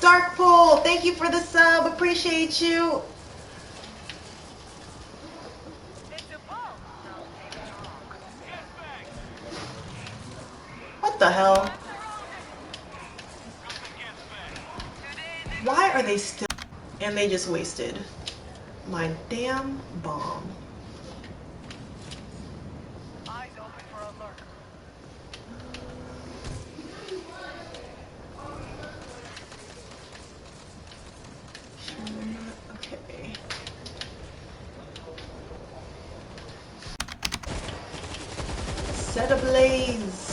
Dark Pole, thank you for the sub. Appreciate you. What the hell? Why are they still... And they just wasted my damn bomb. Eyes open for alert. Okay. Set ablaze.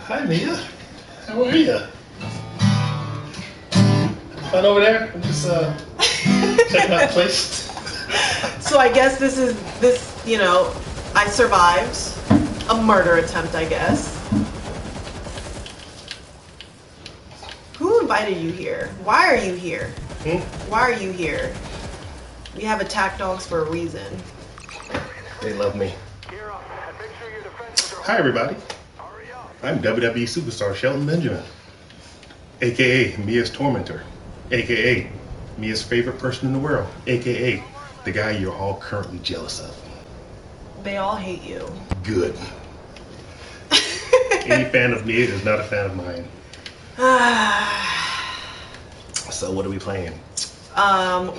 Hi, Mia. How are you? Fun over there? I'm just checking out the place. So I guess this, you know, I survived a murder attempt, I guess. Who invited you here? Why are you here? Why are you here? We have attack dogs for a reason. They love me. Hi, everybody. I'm WWE superstar Shelton Benjamin, aka Mia's tormentor, aka Mia's favorite person in the world, aka the guy you're all currently jealous of. They all hate you. Good. Any fan of Mia is not a fan of mine. So what are we playing?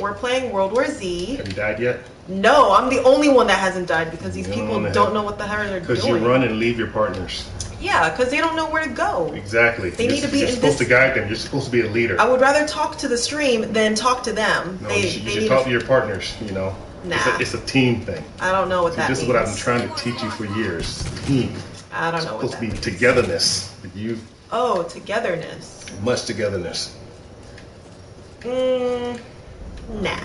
We're playing World War Z. Have you died yet? No, I'm the only one that hasn't died because these people don't know what the hell they're doing. Because you run and leave your partners. Yeah, because they don't know where to go. Exactly. They need to be You're in supposed this... to guide them. You're supposed to be a leader. I would rather talk to the stream than talk to them. No, you should talk to your partners, you know. Nah. It's a team thing. I don't know what that means. This is what I've been trying to teach you for years. Team. I don't know what that means. It's supposed to be togetherness. Oh, togetherness. Much togetherness. Nah.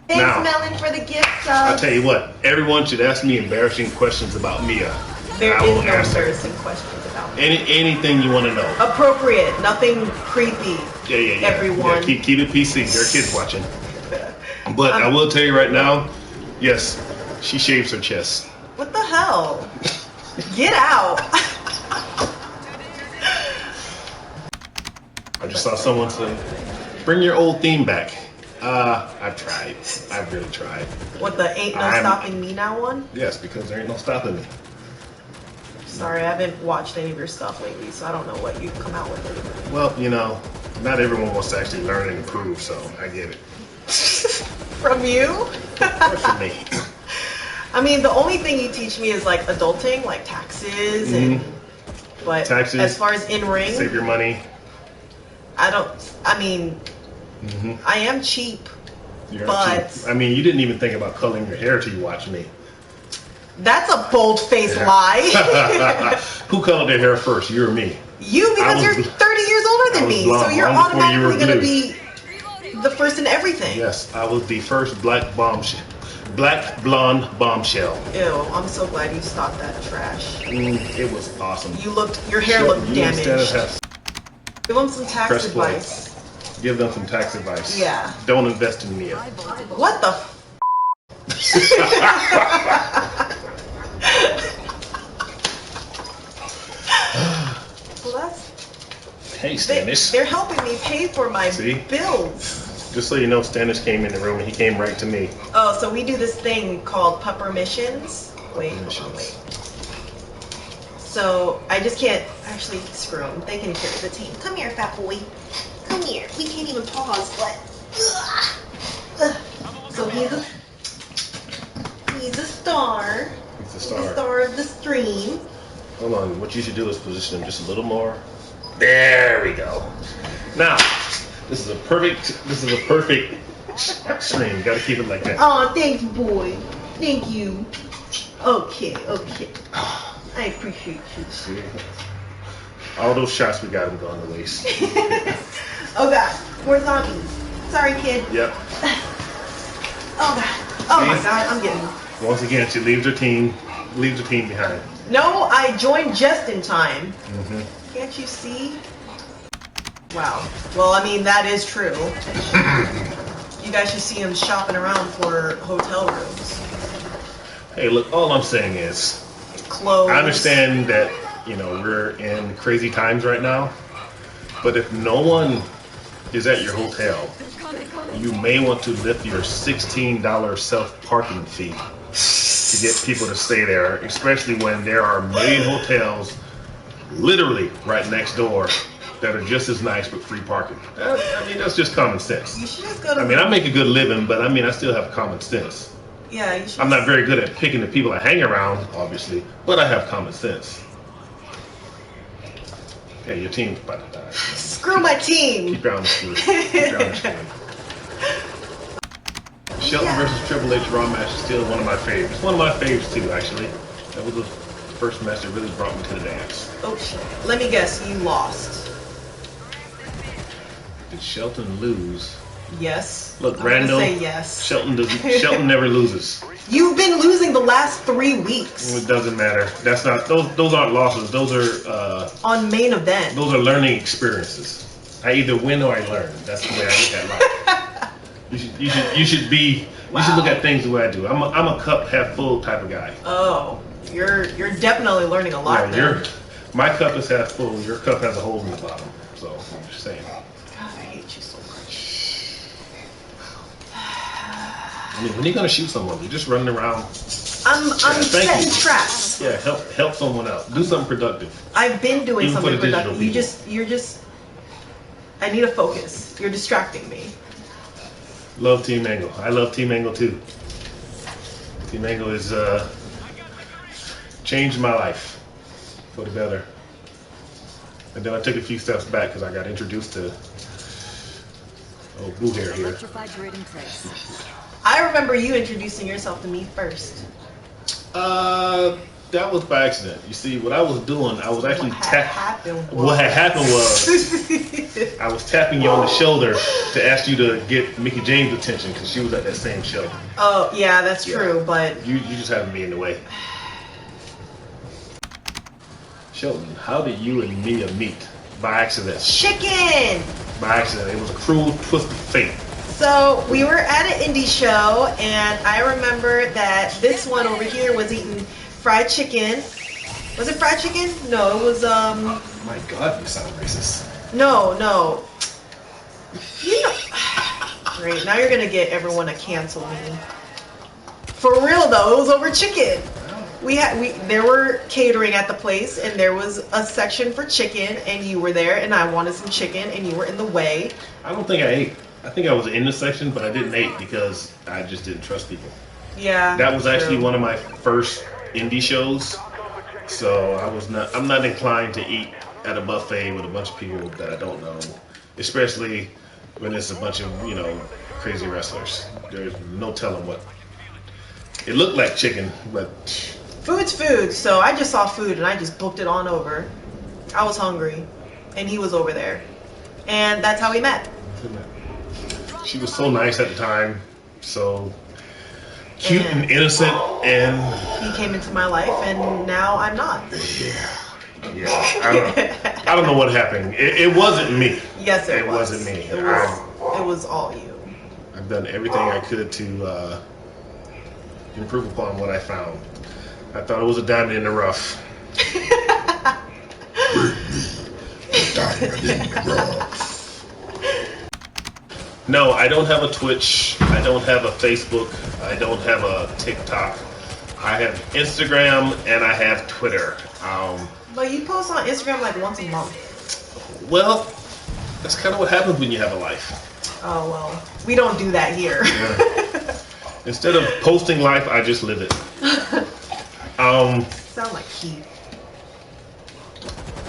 Thanks, Now, Melon, for the gift sub. I'll tell you what. Everyone should ask me embarrassing questions about Mia. There I is will no answer embarrassing questions about me. anything you want to know. Appropriate. Nothing creepy. Yeah. Everyone. Yeah, keep it PC. There are kids watching. But I will tell you right now, yes, she shaves her chest. What the hell? Get out. I just saw someone say, bring your old theme back. I've tried. I've really tried. What, the ain't no stopping me now one? Yes, because there ain't no stopping me. Sorry, I haven't watched any of your stuff lately, so I don't know what you've come out with lately. Well, you know, not everyone wants to actually learn and improve, so I get it. From you? Or from me. I mean, the only thing you teach me is like adulting, like taxes and... But taxes, as far as in-ring... Save your money. I am cheap, but... I mean, you didn't even think about coloring your hair till you watched me. That's a bold-faced lie. Who colored their hair first, you or me? You, because you're 30 years older than me, so you're automatically going to be the first in everything. Yes, I was the first black blonde bombshell. Ew, I'm so glad you stopped that trash. It was awesome. Your hair looked damaged. Give them some tax advice. Give them some tax advice. Yeah. Don't invest in Mia. What the Well, that's... Hey, Stannis. They're helping me pay for my bills. Just so you know, Stannis came in the room and he came right to me. Oh, so we do this thing called pupper missions. Wait. So I just can't actually screw them. They can carry the team. Come here, fat boy. Come here. We can't even pause, but... So he's a star. He's the star. He's the star of the stream. Hold on. What you should do is position him just a little more. There we go. Now, this is a perfect stream. You gotta keep it like that. Oh, thanks, boy. Thank you. Okay. I appreciate you. See? All those shots we got him going to waste. Oh God, more zombies. Sorry, kid. Yep. Oh God. Oh my God, I'm getting... Once again, she leaves her team behind. No, I joined just in time. Can't you see? Wow. Well, I mean, that is true. You guys should see him shopping around for hotel rooms. Hey, look, all I'm saying is, Clothes. I understand that, you know, we're in crazy times right now, but if no one is at your hotel, you may want to lift your $16 self-parking fee to get people to stay there, especially when there are a million hotels literally right next door that are just as nice with free parking. I mean, that's just common sense. You should just go to. I mean, I make a good living, but I mean, I still have common sense. Yeah, you should. I'm not very good at picking the people I hang around, obviously, but I have common sense. Hey, your team's about to die. Screw my team. Keep your on the screen. Keep your on the screen. Shelton versus Triple H Raw match is still one of my favorites. One of my favorites too, actually. That was the first match that really brought me to the dance. Oh shit. Let me guess, you lost. Did Shelton lose? Yes. Look, I'm Randall. gonna say yes. Shelton never loses. You've been losing the last 3 weeks. It doesn't matter. That's not those aren't losses. Those are on main event. Those are learning experiences. I either win or I learn. That's the way I look at life. You should look at things the way I do. I'm a cup half full type of guy. Oh, you're definitely learning a lot. Yeah, my cup is half full. Your cup has a hole in the bottom. So I'm just saying. God, I hate you so much. I mean, when you're gonna shoot someone, you're just running around. I'm setting traps. Yeah, help someone out. Do something productive. I've been doing Even something productive. You're just. I need a focus. You're distracting me. Love Team Angle. I love Team Angle too. Team Angle has changed my life for the better. And then I took a few steps back because I got introduced to Blue Hair here. I remember you introducing yourself to me first. That was by accident. You see, what I was doing, I was actually What had happened was I was tapping you on the shoulder to ask you to get Mickey James' attention because she was at that same show. Oh yeah, that's true, but you just happened to be in the way. Shelton, how did you and Mia meet? By accident. Chicken! By accident. It was a cruel twist of fate. So we were at an indie show, and I remember that this one over here was eating fried chicken. Was it fried chicken? No, it was My God, you sound racist. No. You know. Great. Now you're gonna get everyone to cancel me. For real though, it was over chicken. There were catering at the place, and there was a section for chicken, and you were there, and I wanted some chicken, and you were in the way. I don't think I ate. I think I was in the section, but I didn't eat because I just didn't trust people. Yeah. That was actually one of my first indie shows, so I'm not inclined to eat at a buffet with a bunch of people that I don't know, especially when it's a bunch of, crazy wrestlers. There's no telling what. It looked like chicken, but food's food, so I just saw food and I just booked it on over. I was hungry, and he was over there, and that's how we met. She was so nice at the time, so cute and innocent, and he came into my life, and now I'm not. Yeah. I don't know what happened. It wasn't me. Yes, it was. Wasn't me. It was all you. I've done everything I could to improve upon what I found. I thought it was a diamond in the rough. Diamond in the rough. No, I don't have a Twitch. I don't have a Facebook. I don't have a TikTok. I have Instagram and I have Twitter. But you post on Instagram like once a month. Well, that's kind of what happens when you have a life. Oh, well, we don't do that here. Yeah. Instead of posting life, I just live it. Sound like Keith.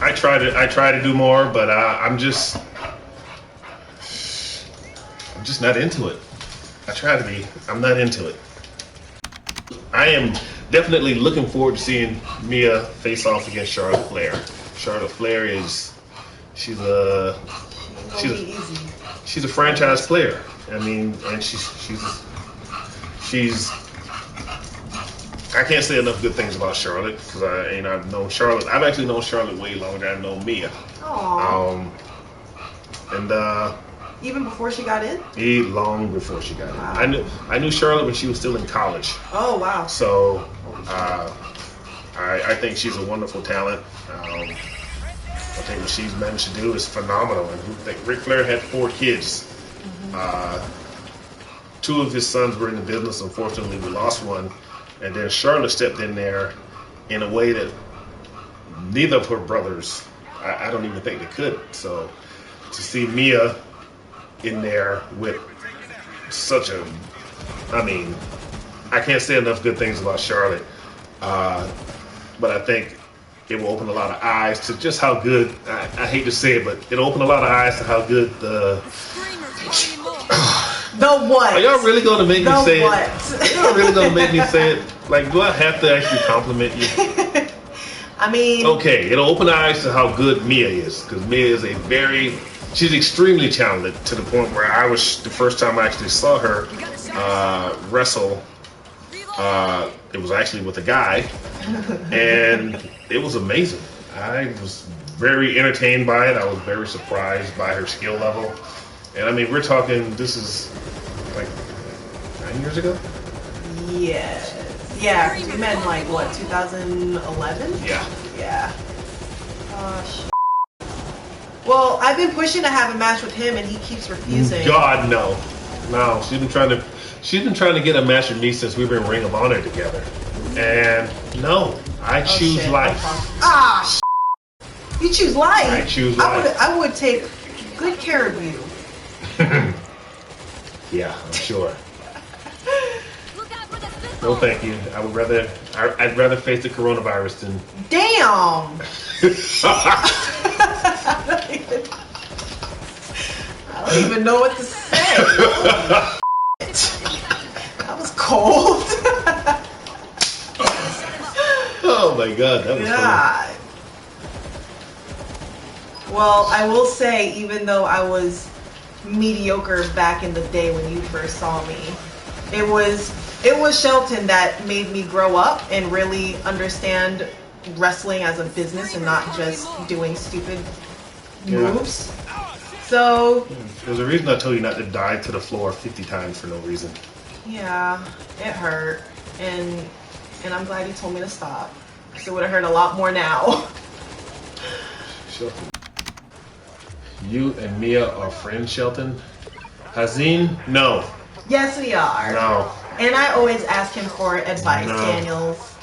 I try to do more, but I'm just not into it. I try to be. I'm not into it. I am definitely looking forward to seeing Mia face off against Charlotte Flair. Charlotte Flair she's a franchise player. I mean, and she's I can't say enough good things about Charlotte because I've known Charlotte. I've actually known Charlotte way longer than I've known Mia. Aww. And Even before she got in? Long before she got in. Wow. I knew Charlotte when she was still in college. Oh, wow. So I think she's a wonderful talent. I think what she's managed to do is phenomenal. And I think Ric Flair had 4 kids. 2 of his sons were in the business. Unfortunately, we lost one. And then Charlotte stepped in there in a way that neither of her brothers, I don't even think they could. So to see Mia in there with such a, I mean, I can't say enough good things about Charlotte. But I think it will open a lot of eyes to just how good, I hate to say it, but it'll open a lot of eyes to how good the what? Are y'all really going to make me say what? it? Y'all really going to make me say it? Like, do I have to actually compliment you? I mean... Okay, it'll open eyes to how good Mia is. Because Mia is she's extremely talented to the point where the first time I actually saw her wrestle, it was actually with a guy. And it was amazing. I was very entertained by it. I was very surprised by her skill level. And I mean, we're talking, this is like 9 years ago? Yes. Yeah, because we met in like, what, 2011? Yeah. Yeah. Oh, well, I've been pushing to have a match with him and he keeps refusing. God, no. No, she's been trying to get a match with me since we were in Ring of Honor together. And no, I choose life. Ah, you choose life? I choose life. I would take good care of you. Yeah, I'm sure. No, thank you. I'd rather face the coronavirus than. Damn. I don't even know what to say. That was cold. Oh my God, that was God. Well, I will say, even though I was mediocre back in the day when you first saw me, it was Shelton that made me grow up and really understand wrestling as a business and not just doing stupid moves. So there's a reason I told you not to dive to the floor 50 times for no reason. Yeah, it hurt, and I'm glad you told me to stop, because it would have hurt a lot more now. Shelton, you and Mia are friends, Shelton? Hazine? No. Yes, we are. No. And I always ask him for advice, Daniels,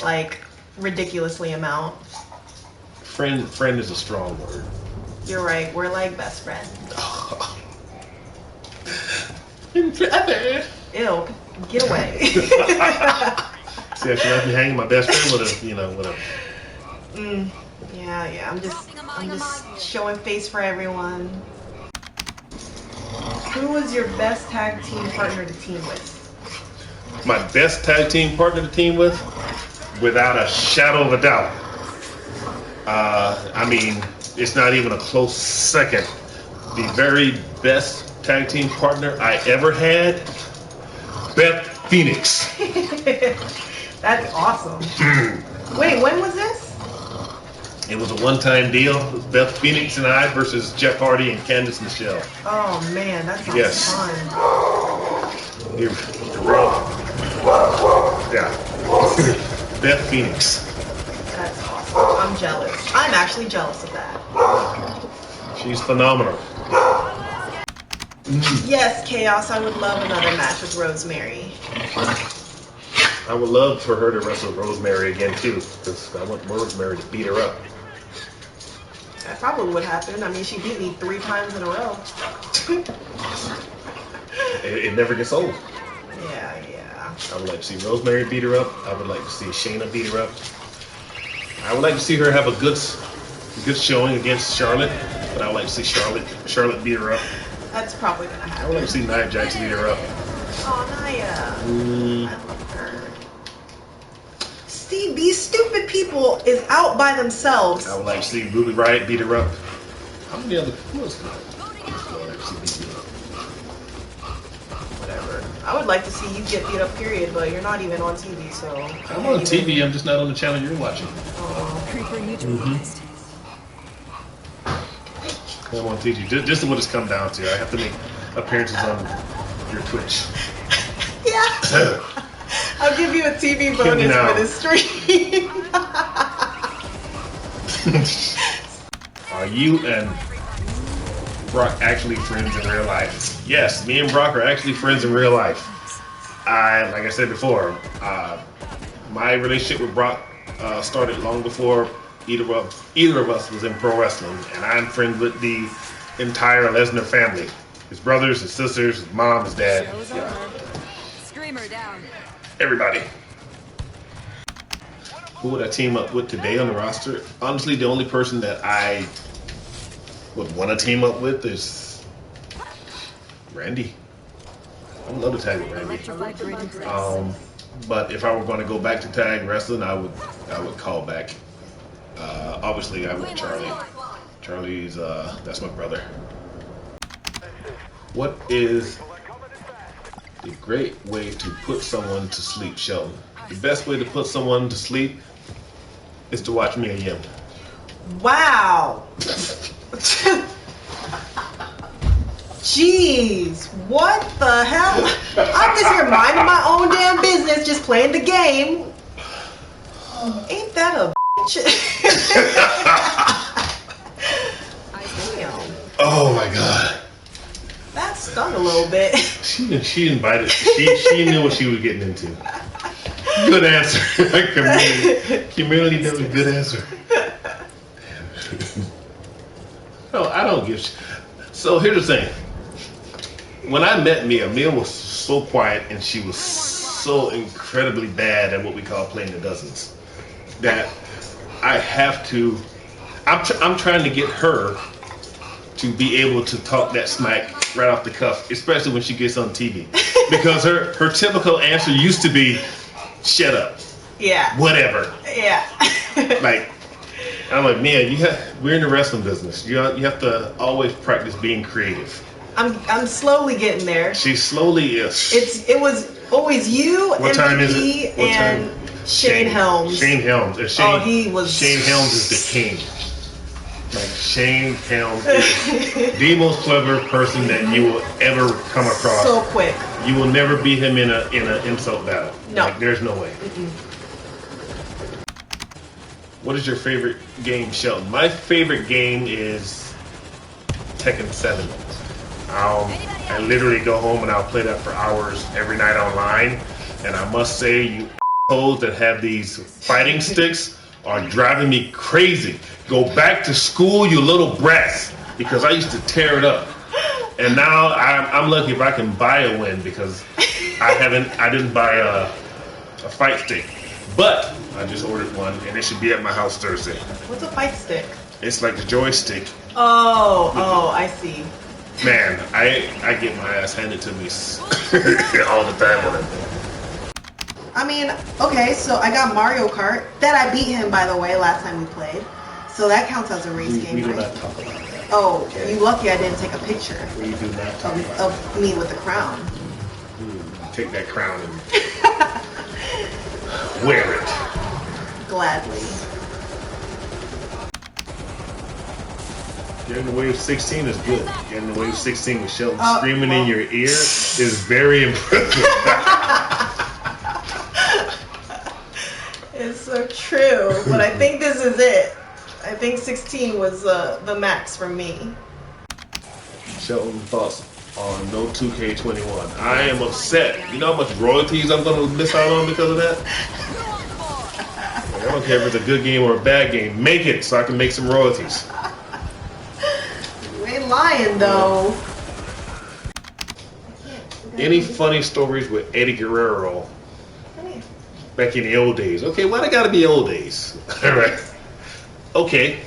like ridiculously amount. Friend is a strong word. You're right. We're like best friends. Ew, get away. See, I should not be hanging my best friend with a. Yeah. I'm just showing face for everyone. Who was your best tag team partner to team with? My best tag team partner to team with, without a shadow of a doubt. I mean, it's not even a close second. The very best tag team partner I ever had, Beth Phoenix. That's awesome. Wait, when was this? It was a one-time deal. It was Beth Phoenix and I versus Jeff Hardy and Candice Michelle. Oh man, that sounds fun. Yeah. Beth Phoenix. That's awesome. I'm jealous. I'm actually jealous of that. She's phenomenal. Yes, Chaos, I would love another match with Rosemary. I would love for her to wrestle Rosemary again too, because I want Rosemary to beat her up. That probably would happen. I mean, she beat me 3 times in a row. It never gets old. Yeah. I would like to see Rosemary beat her up. I would like to see Shayna beat her up. I would like to see her have a good showing against Charlotte, but I would like to see Charlotte beat her up. That's probably gonna happen. I would like to see Nia Jax beat her up. Oh, Nia. I love her. Steve, these stupid people is out by themselves. I would like to see Ruby Riott beat her up. How many other who else could I like to see beat her up? Whatever. I would like to see you get beat up, period, but you're not even on TV, so... I'm on TV, I'm just not on the channel you're watching. Oh. I'm on TV. This is what it's come down to. I have to make appearances on your Twitch. Yeah. I'll give you a TV bonus for this stream. Are you and Brock actually friends in real life? Yes, me and Brock are actually friends in real life. Like I said before, my relationship with Brock started long before either of us was in pro wrestling, and I'm friends with the entire Lesnar family. His brothers, his sisters, his mom, his dad. Yeah. Screamer down. Everybody. Who would I team up with today on the roster? Honestly, the only person that I would want to team up with is Randy. I would love to tag with Randy. But if I were going to go back to tag wrestling, I would call back. Obviously, I would Charlie. Charlie's that's my brother. What is the great way to put someone to sleep, Shelton? The best way to put someone to sleep is to watch Mia Yim. Wow. Jeez, what the hell? I'm just here minding my own damn business, just playing the game. Ain't that a bitch? Damn. Oh my God. That stung a little bit. She invited. She knew what she was getting into. Good answer. Community knows a good answer. No, I don't give. So here's the thing. When I met Mia was so quiet and she was so incredibly bad at what we call playing the dozens that I have to. I'm trying to get her to be able to talk that smack right off the cuff, especially when she gets on TV, because her typical answer used to be, "Shut up." Yeah. Whatever. Yeah. Like, I'm like, Mia, we're in the wrestling business. You have to always practice being creative. I'm slowly getting there. She slowly is. It was always you, what time is MVP, it? What and time? Shane Helms. Shane Helms. And he was. Shane Helms is the king. Like, Shane Helms is the most clever person that you will ever come across. So quick. You will never beat him in an insult battle. No. Like, there's no way. Mm-mm. What is your favorite game, Shelton? My favorite game is Tekken 7. I literally go home and I'll play that for hours every night online. And I must say, you assholes that have these fighting sticks are driving me crazy. Go back to school, you little brats, because I used to tear it up. And now I'm lucky if I can buy a win, because I didn't buy a fight stick. But I just ordered one and it should be at my house Thursday. What's a fight stick? It's like the joystick. Oh, I see. Man, I get my ass handed to me all the time with it. I mean, okay, so I got Mario Kart. That I beat him, by the way, last time we played. So that counts as a race game, we do right? not talk about that. Oh, Okay. you lucky I didn't take a picture We do not talk about of me with the crown. that. Take that crown and wear it. Gladly. Getting the Wave 16 is good. Getting the Wave 16 with Shelton screaming in your ear is very impressive. It's so true, but I think this is it. I think 16 was the max for me. Shelton, thoughts on no 2K21? I am upset. You know how much royalties I'm going to miss out on because of that? Like, I don't care if it's a good game or a bad game. Make it so I can make some royalties. You ain't lying, though. Any funny stories with Eddie Guerrero back in the old days? Okay, why they gotta be old days? Alright. Okay,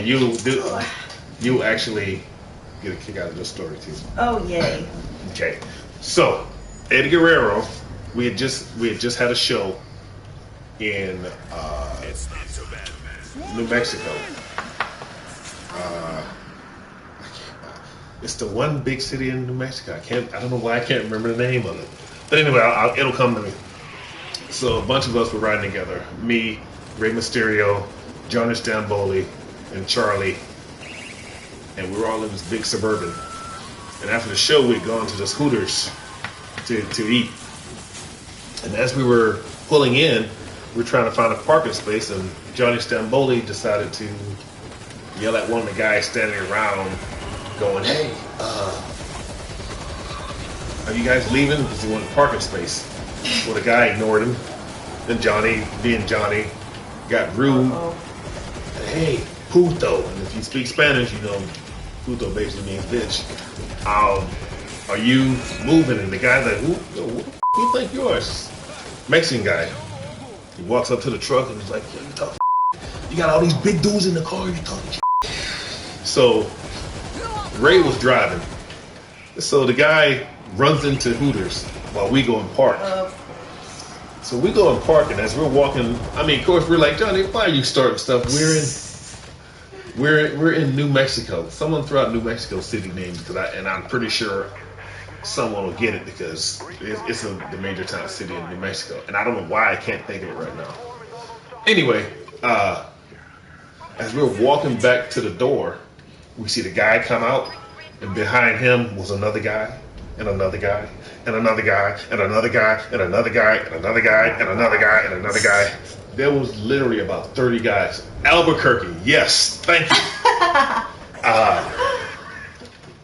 you actually get a kick out of this story too. Oh, yay. Okay, so Eddie Guerrero, we had just had a show in New Mexico. It's the one big city in New Mexico. I don't know why I can't remember the name of it. But anyway, it'll come to me. So a bunch of us were riding together. Me, Rey Mysterio, Johnny Stamboli, and Charlie. and we were all in this big Suburban. And after the show, we'd gone to this Hooters to eat. And as we were pulling in, we were trying to find a parking space, and Johnny Stamboli decided to yell at one of the guys standing around, going, "Hey, are you guys leaving?" Because he wanted a parking space. Well, the guy ignored him. Then Johnny, being Johnny, got rude. "Hey, puto." And if you speak Spanish, you know puto basically means bitch. Are you moving? And the guy's like, who the f*** you think you are? Mexican guy. He walks up to the truck and he's like, "Yo, you talk f***. You got all these big dudes in the car, you talking f***." So Ray was driving. So the guy runs into Hooters while we go and park. So we go and park, and as we're walking, I mean, of course, we're like, "Johnny, why are you starting stuff?" We're in New Mexico. Someone throw out New Mexico city names, and I'm pretty sure someone will get it because it's the major town city in New Mexico, and I don't know why I can't think of it right now. Anyway, as we're walking back to the door, we see the guy come out, and behind him was another guy, and another guy, and another guy, and another guy, and another guy, and another guy, and another guy, and another guy. There was literally about 30 guys. Albuquerque, yes, thank you.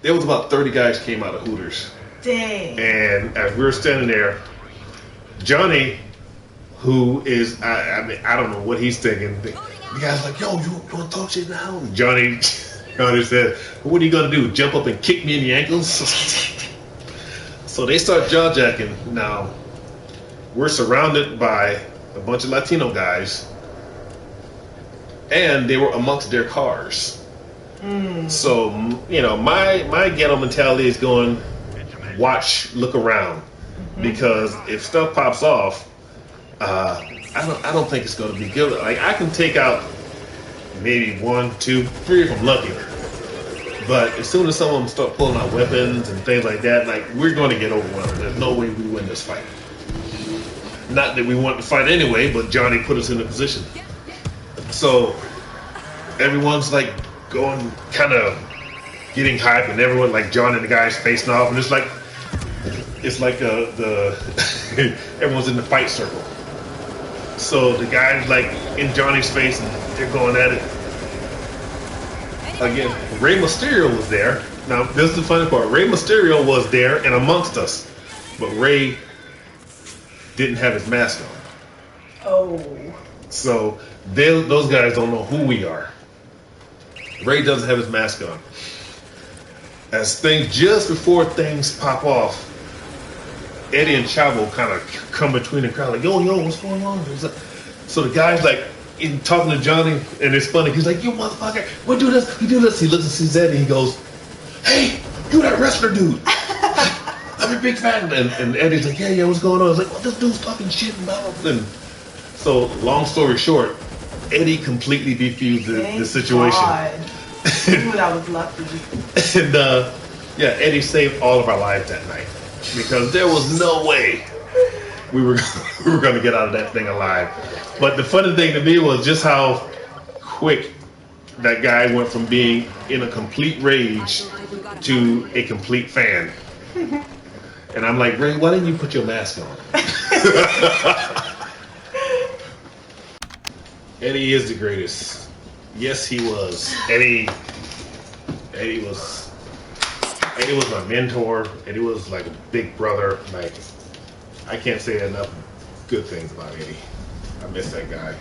There was about 30 guys came out of Hooters. Dang. And as we were standing there, Johnny, who is, I don't know what he's thinking. The guy's like, "Yo, you want to talk shit now?" And Johnny said, "What are you going to do, jump up and kick me in the ankles?" So they start jaw-jacking. Now, we're surrounded by a bunch of Latino guys, and they were amongst their cars. So, you know, my ghetto mentality is going, watch, look around, because if stuff pops off, I don't think it's going to be good. Like, I can take out maybe 1, 2, 3 if I'm lucky, but as soon as some of them start pulling out weapons and things like that, like, we're going to get overwhelmed. There's no way we win this fight. Not that we want to fight anyway, but Johnny put us in a position. So everyone's like going, kind of getting hype, and everyone, like John and the guys facing off, and it's like everyone's in the fight circle. So the guys like in Johnny's face, and they're going at it. Again, Rey Mysterio was there. Now this is the funny part. Rey Mysterio was there and amongst us, but Rey didn't have his mask on. Oh. So those guys don't know who we are. Ray doesn't have his mask on. Just before things pop off, Eddie and Chavo kind of come between the crowd, like, yo, what's going on? So the guy's like talking to Johnny, and it's funny. He's like, "You motherfucker, we do this. He looks and sees Eddie, and he goes, "Hey, you that wrestler dude. I'm a big fan." And Eddie's like, yeah, what's going on? I was like, "Well, this dude's talking shit about him." And so, long story short, Eddie completely defused the situation. Dude, I was lucky. And Eddie saved all of our lives that night, because there was no way we were going to get out of that thing alive. But the funny thing to me was just how quick that guy went from being in a complete rage to a complete fan. And I'm like, "Ray, why didn't you put your mask on?" Eddie is the greatest. Yes, he was. Eddie was my mentor. Eddie was like a big brother. Like, I can't say enough good things about Eddie. I miss that guy.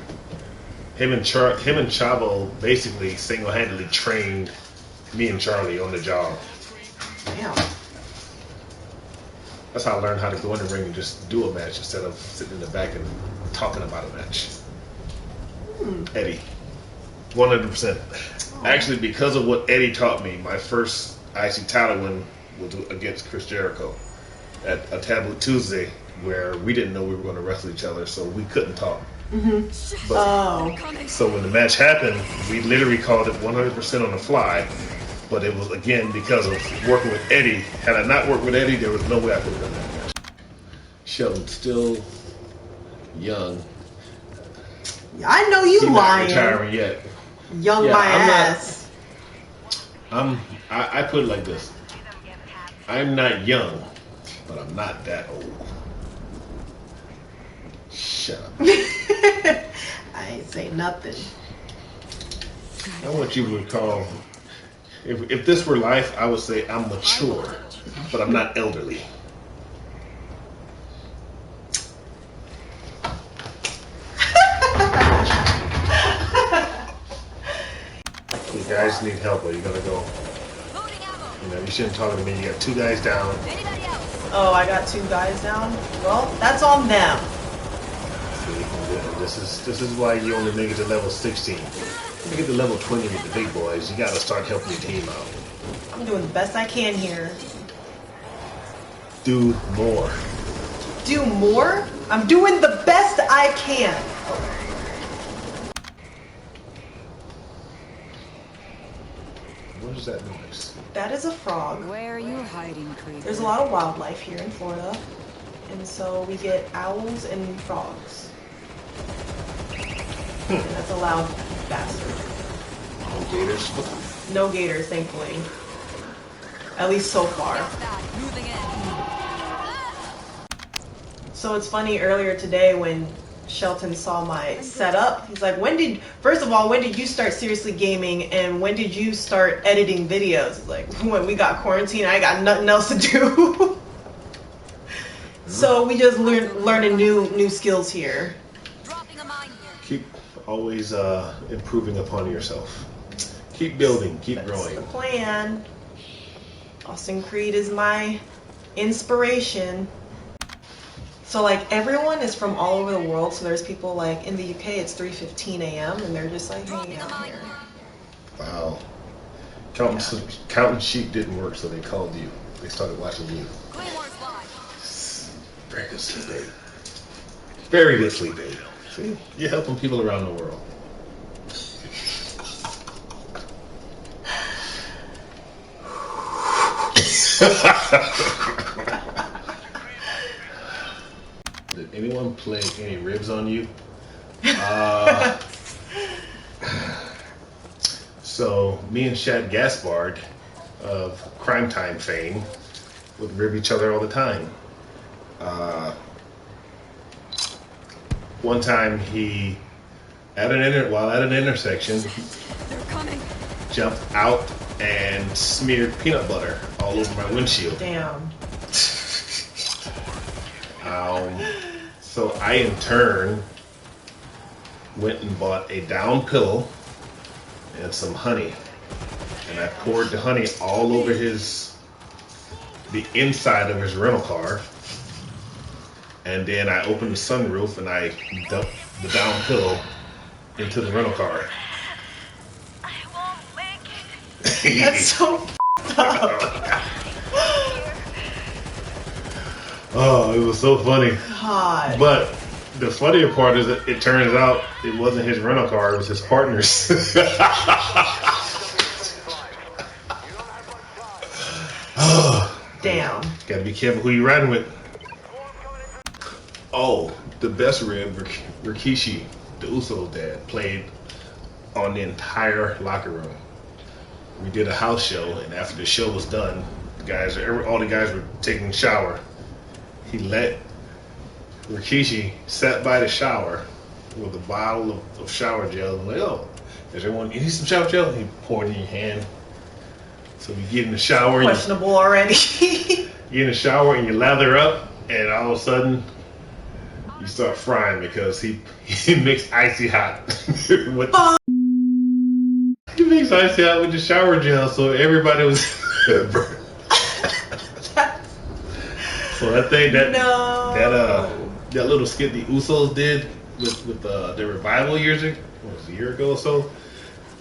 Him and Chavo basically single-handedly trained me and Charlie on the job. Damn. That's how I learned how to go in the ring and just do a match instead of sitting in the back and talking about a match. Eddie. 100%. Actually, because of what Eddie taught me, my first IC title win was against Chris Jericho at a Taboo Tuesday, where we didn't know we were going to wrestle each other, so we couldn't talk. So when the match happened, we literally called it 100% on the fly. But it was, again, because of working with Eddie. Had I not worked with Eddie, there was no way I could have done that match. Shelton, still young. I know you lying. Not retiring yet. Young my ass. I put it like this. I'm not young, but I'm not that old. Shut up. I ain't say nothing. I want you to recall, if this were life, I would say I'm mature, but I'm not elderly. You guys need help, or you gotta go. You know, you shouldn't talk to me. You got 2 guys down. Oh, I got 2 guys down? Well, that's on them. See, this is why you only make it to level 16. When you get to level 20 with the big boys, you gotta start helping your team out. I'm doing the best I can here. Do more. Do more? I'm doing the best I can. What is that noise? That is a frog. Where are you hiding, creeper? There's a lot of wildlife here in Florida, and so we get owls and frogs. And that's a loud bastard. No gators. No gators, thankfully. At least so far. Moving in. So it's funny, earlier today when Shelton saw my setup, he's like, first of all, when did you start seriously gaming, and when did you start editing videos? It's like, when we got quarantined, I got nothing else to do. So we just learning new skills here. Dropping a mine here. Keep always improving upon yourself. Keep building, keep That's growing. the plan. Austin Creed is my inspiration. So like everyone is from all over the world. So there's people like in the UK it's 3:15 a.m. and they're just like hanging out here. Wow. Counting sheep didn't work, so they called you. They started watching you. Claymore's live. Very good sleep aid. Very good sleep aid. See, you're helping people around the world. Did anyone play any ribs on you? So me and Shad Gaspard of Crime Time fame would rib each other all the time. One time he, while at an intersection, They're coming. jumped out and smeared peanut butter all over my windshield. Damn. So I in turn went and bought a down pillow and some honey, and I poured the honey all over the inside of his rental car, and then I opened the sunroof and I dumped the down pillow into the rental car. I won't make it. That's so f***ed up. Oh, it was so funny. God. But the funnier part is that it turns out it wasn't his rental car, it was his partner's. Damn. Gotta be careful who you're riding with. Oh, the best rib, Rikishi, the Usos dad, played on the entire locker room. We did a house show, and after the show was done, all the guys were taking a shower. He let Rikishi sat by the shower with a bottle of shower gel and like, oh, does everyone you need some shower gel? He poured it in your hand. So you get in the shower. Questionable already. You get in the shower and you lather up, and all of a sudden you start frying because he mixed icy hot with he mixed icy hot with the shower gel, so everybody was. So I think that little skit the Usos did with the revival a year ago or so,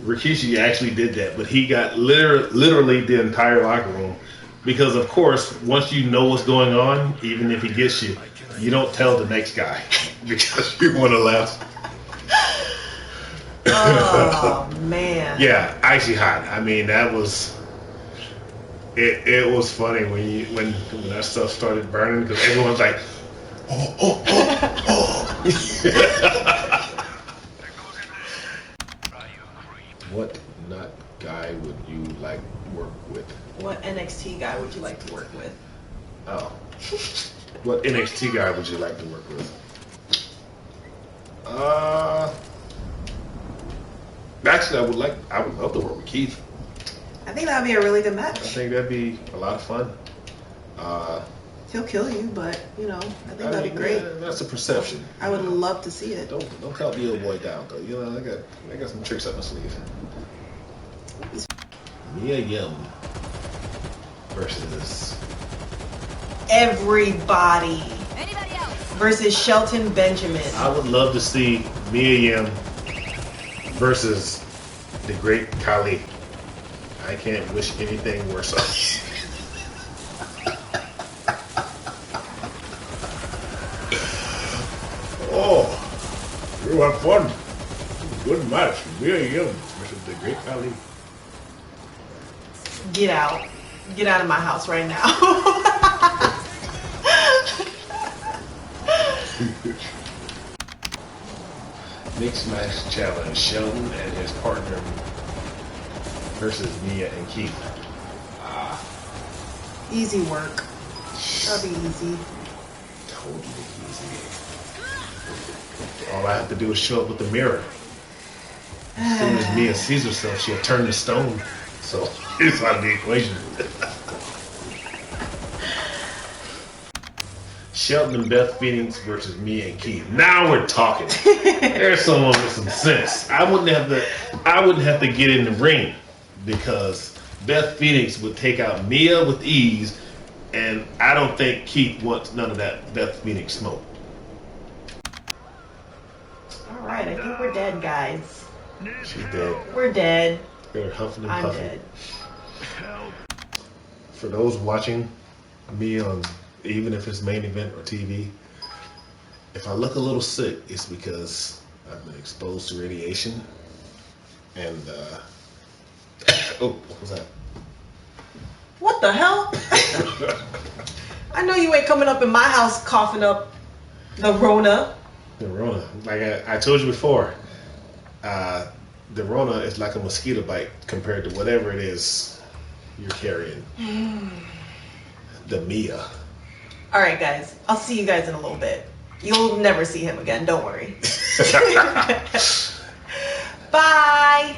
Rikishi actually did that, but he got literally the entire locker room, because of course once you know what's going on, even if he gets you, you don't tell the next guy because you want to laugh. Oh man. Yeah, icy hot. I mean, that was. It was funny when that stuff started burning, because everyone's like, oh. What nut guy would use like work with? What NXT guy would you like to work with? Oh. What NXT guy would you like to work with? Actually, I would love to work with Keith. I think that would be a really good I match. think that'd be a lot of fun. He'll kill you, but you know, I think that'd be great. That's a perception. I would love to see it. Don't count the old boy down, though. You know, I got some tricks up my sleeve. Mia Yim versus Everybody Anybody else? versus Shelton Benjamin. I would love to see Mia Yim versus the great Khali. I can't wish anything worse. Oh, you had fun. Good match. Mia Yim versus the great Khali. Get out. Get out of my house right now. Mixed match challenge. Sheldon and his partner versus Mia and Keith. Easy work. That'll be easy. Totally easy. All I have to do is show up with the mirror. As soon as Mia sees herself, she'll turn to stone. So it's out of the equation. Shelton and Beth Phoenix versus Mia and Keith. Now we're talking. There's someone with some sense. I wouldn't have to get in the ring because Beth Phoenix would take out Mia with ease, and I don't think Keith wants none of that Beth Phoenix smoke. All right, I think we're dead, guys. She's dead. We're dead. They're huffing and I'm puffing. dead. For those watching me on, even if it's main event or TV, if I look a little sick, it's because I've been exposed to radiation. And oh, what was that? What the hell? I know you ain't coming up in my house coughing up the Rona. The Rona. Like I told you before, the Rona is like a mosquito bite compared to whatever it is you're carrying. The Mia. All right, guys. I'll see you guys in a little bit. You'll never see him again. Don't worry. Bye.